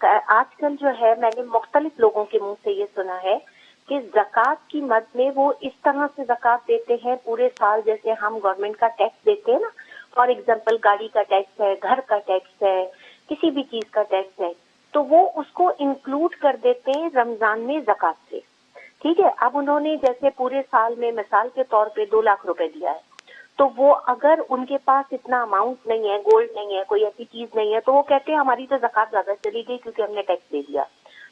آج کل جو ہے میں نے مختلف لوگوں کے منہ سے یہ سنا ہے کہ زکوٰۃ کی مد میں وہ اس طرح سے زکوٰۃ دیتے ہیں پورے سال، جیسے ہم گورنمنٹ کا ٹیکس دیتے ہیں نا، فار ایگزامپل گاڑی کا ٹیکس ہے، گھر کا ٹیکس ہے، کسی بھی چیز کا ٹیکس ہے، تو وہ اس کو انکلوڈ کر دیتے ہیں رمضان میں زکوٰۃ سے. ٹھیک ہے، اب انہوں نے جیسے پورے سال میں مثال کے طور پہ 2 لاکھ روپے دیا ہے، تو وہ اگر ان کے پاس اتنا اماؤنٹ نہیں ہے، گولڈ نہیں ہے، کوئی ایسی چیز نہیں ہے، تو وہ کہتے ہیں ہماری تو زکوٰۃ زیادہ چلی گئی کیونکہ ہم نے ٹیکس دے دیا.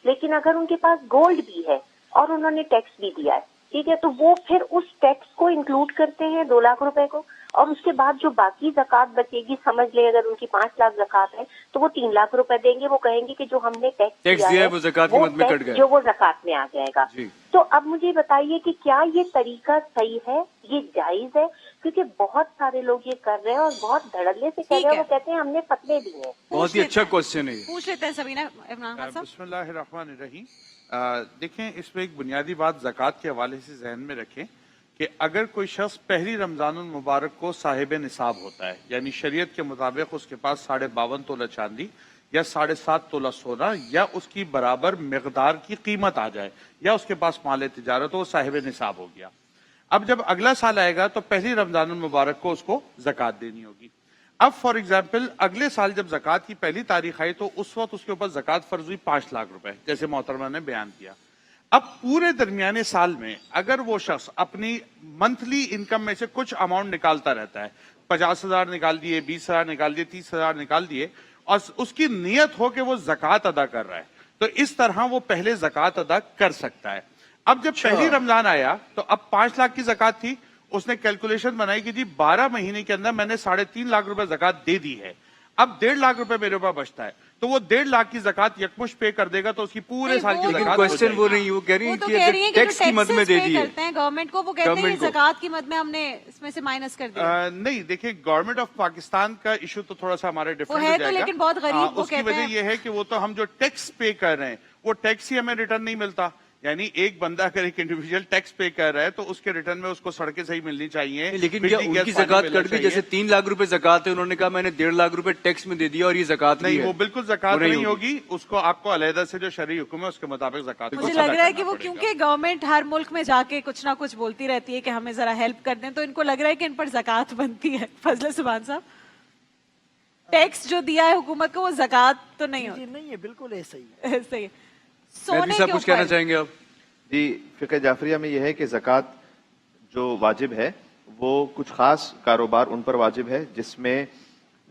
لیکن اگر ان کے پاس گولڈ بھی ہے اور انہوں نے ٹیکس بھی دیا ہے، ٹھیک ہے، تو وہ پھر اس ٹیکس کو انکلوڈ کرتے ہیں 2 لاکھ روپے کو، اور اس کے بعد جو باقی زکوٰۃ بچے گی، سمجھ لیں اگر ان کی 5 لاکھ زکوٰۃ ہے تو وہ 3 لاکھ روپے دیں گے. وہ کہیں گے کہ جو ہم نے ٹیکس دیا ہے وہ زکوٰۃ کی مد میں کٹ گیا، جو وہ زکوٰۃ میں آ جائے گا. تو اب مجھے بتائیے کہ کیا یہ طریقہ صحیح ہے، یہ جائز ہے؟ کیونکہ بہت سارے لوگ یہ کر رہے ہیں اور بہت دھڑلے سے کر رہے ہیں. وہ کہتے ہیں ہم نے فتوے دیے ہیں. بہت ہی اچھا کوشچن ہے. پوچھ لیتے ہیں سبینہ عمران خان صاحب. بسم اللہ الرحمن الرحیم. دیکھیں، اس میں ایک بنیادی بات زکوٰۃ کے حوالے سے ذہن میں رکھیں کہ اگر کوئی شخص پہلی رمضان المبارک کو صاحب نصاب ہوتا ہے، یعنی شریعت کے مطابق اس کے پاس 52.5 تولہ چاندی یا 7.5 تولہ سونا یا اس کی برابر مقدار کی قیمت آ جائے، یا اس کے پاس مال تجارت ہو، وہ صاحب نصاب ہو گیا. اب جب اگلا سال آئے گا تو پہلی رمضان المبارک کو اس کو زکوٰۃ دینی ہوگی. اب فار ایگزامپل اگلے سال جب زکوٰۃ کی پہلی تاریخ آئی تو اس وقت اس کے اوپر زکوٰۃ فرض ہوئی 5 لاکھ روپے، جیسے محترمہ نے بیان کیا. اب پورے درمیانے سال میں اگر وہ شخص اپنی منتھلی انکم میں سے کچھ اماؤنٹ نکالتا رہتا ہے، 50,000 نکال دیے، 20,000 نکال دیے، 30,000 نکال دیے، اور اس کی نیت ہو کہ وہ زکوٰۃ ادا کر رہا ہے، تو اس طرح وہ پہلے زکوٰۃ ادا کر سکتا ہے. اب جب پہلی رمضان آیا تو اب 5 لاکھ کی زکوٰۃ تھی، اس نے کیلکولیشن بنائی کہ جی 12 مہینے کے اندر میں نے 3.5 لاکھ روپے زکوٰۃ دے دی ہے، اب 1.5 لاکھ روپے میرے پاس بچتا ہے، تو وہ 1.5 لاکھ کی زکوٰۃ یکمشت پے کر دے گا تو اس کی پورے سال کی زکوٰۃ. کوشچن وہ نہیں، وہ کہہ رہی ہیں کہ ٹیکس کی مد میں دے دی ہے گورنمنٹ کو، وہ کہتے ہیں زکوٰۃ کی مد میں ہم نے اس میں سے مائنس کر دیا. نہیں، دیکھیں گورنمنٹ آف پاکستان کا ایشو تو تھوڑا سا ہمارے ڈفرینٹ ہو جائے گا، لیکن بہت غریب. اس کی وجہ یہ ہے کہ وہ تو ہم جو ٹیکس پے کر رہے ہیں وہ ٹیکس ہی ہمیں ریٹرن نہیں ملتا. یعنی ایک بندہ اگر ایک انڈیویجول ٹیکس پے کر رہا ہے تو اس کے ریٹرن میں اس کو سڑکیں صحیح ملنی چاہیے. لیکن کیا ان کی زکوٰۃ کٹ گئی؟ جیسے 3 لاکھ روپے زکوٰۃ ہے، انہوں نے کہا میں نے 1.5 لاکھ روپے ٹیکس میں دے دیا اور یہ زکوٰۃ نہیں، وہ بالکل زکوٰۃ نہیں ہوگی. اس کو آپ کو علیحدہ سے جو شرعی حکم ہے اس کے مطابق زکوٰۃ. مجھے لگ رہا ہے کہ وہ کیونکہ گورنمنٹ ہر ملک میں جا کے کچھ نہ کچھ بولتی رہتی ہے کہ ہمیں ذرا ہیلپ کر دیں، تو ان کو لگ رہا ہے کہ ان پر زکوٰۃ بنتی ہے. فضل سبحان صاحب، ٹیکس جو دیا ہے حکومت کو وہ زکوٰۃ تو نہیں ہوتی. نہیں، یہ بالکل ایسا ہی ہے. صحیح ہے. سونے کے کچھ کہنا چاہیں گے آپ؟ جی، فقہ جعفریہ میں یہ ہے کہ زکوٰۃ جو واجب ہے وہ کچھ خاص کاروبار ان پر واجب ہے جس میں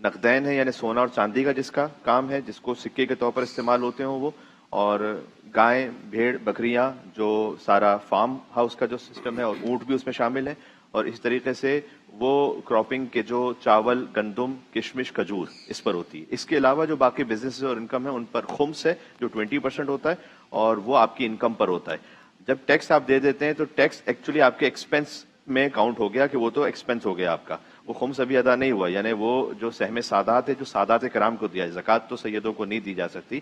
نقدین ہے، یعنی سونا اور چاندی کا جس کا کام ہے، جس کو سکے کے طور پر استعمال ہوتے ہوں وہ، اور گائیں، بھیڑ، بکریاں، جو سارا فارم ہاؤس کا جو سسٹم ہے، اور اونٹ بھی اس میں شامل ہے. اور اس طریقے سے وہ کراپنگ کے جو چاول، گندم، کشمش، کھجور اس پر ہوتی ہے. اس کے علاوہ جو باقی بزنس اور انکم ہے ان پر خمس ہے جو 20% ہوتا ہے، اور وہ آپ کی انکم پر ہوتا ہے. جب ٹیکس آپ دے دیتے ہیں تو ٹیکس ایکچولی آپ کے ایکسپنس میں کاؤنٹ ہو گیا کہ وہ تو ایکسپنس ہو گیا آپ کا، وہ خمس ابھی ادا نہیں ہوا. یعنی وہ جو سہم سادات ہے جو سادات کرام کو دیا ہے، زکوٰۃ تو سیدوں کو نہیں دی جا سکتی،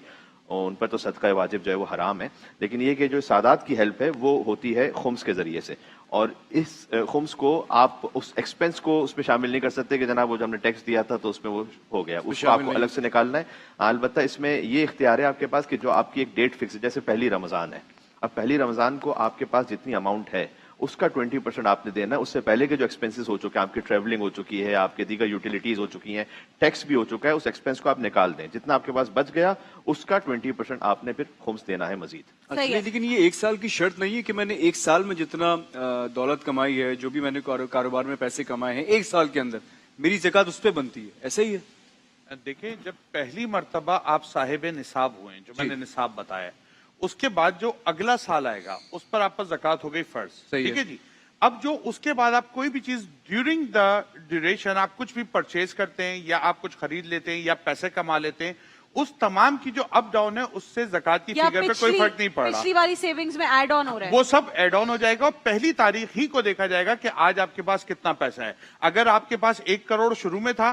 اور ان پر تو صدقہ واجب جو ہے وہ حرام ہے، لیکن یہ کہ جو سادات کی ہیلپ ہے وہ ہوتی ہے خمس کے ذریعے سے. اور اس خمس کو آپ اس ایکسپنس کو اس میں شامل نہیں کر سکتے کہ جناب وہ جو ہم نے ٹیکس دیا تھا تو اس میں وہ ہو گیا، اس کو آپ کو الگ سے نکالنا ہے. البتہ اس میں یہ اختیار ہے آپ کے پاس کہ جو آپ کی ایک ڈیٹ فکس ہے، جیسے پہلی رمضان ہے، اب پہلی رمضان کو آپ کے پاس جتنی اماؤنٹ ہے اس کا 20% آپ نے دینا ہے. اس سے پہلے کے جو ایکسپنسز ہو چکے ہیں، آپ کی ٹریولنگ ہو چکی ہے، آپ کے دیگر یوٹیلیٹیز ہو چکی ہیں، ٹیکس بھی ہو چکا ہے، اس ایکسپنس کو آپ نکال دیں. جتنا آپ کے پاس بچ گیا اس کا 20% آپ نے پھر خمس دینا ہے مزید. لیکن یہ 1 سال کی شرط نہیں ہے کہ میں نے 1 سال میں جتنا دولت کمائی ہے، جو بھی میں نے کاروبار میں پیسے کمائے ہیں، 1 سال کے اندر میری زکوٰۃ اس پہ بنتی ہے، ایسا ہی ہے؟ دیکھیں، جب پہلی مرتبہ آپ صاحب نصاب ہوئے، جو میں نے نصاب بتایا، اس کے بعد جو اگلا سال آئے گا اس پر آپ پر زکوٰۃ ہو گئی فرض. ٹھیک ہے جی. اب جو اس کے بعد آپ کوئی بھی چیز ڈیورنگ دا ڈیوریشن آپ کچھ بھی پرچیز کرتے ہیں یا آپ کچھ خرید لیتے ہیں یا پیسے کما لیتے ہیں، اس تمام کی جو اپ ڈاؤن ہے اس سے زکوٰۃ کی فگر پہ کوئی فرق نہیں پڑ رہا. پچھلی والی سیونگز میں ایڈ آن ہو رہا ہے، وہ سب ایڈ آن ہو جائے گا، اور پہلی تاریخ ہی کو دیکھا جائے گا کہ آج آپ کے پاس کتنا پیسہ ہے. اگر آپ کے پاس 1 کروڑ شروع میں تھا،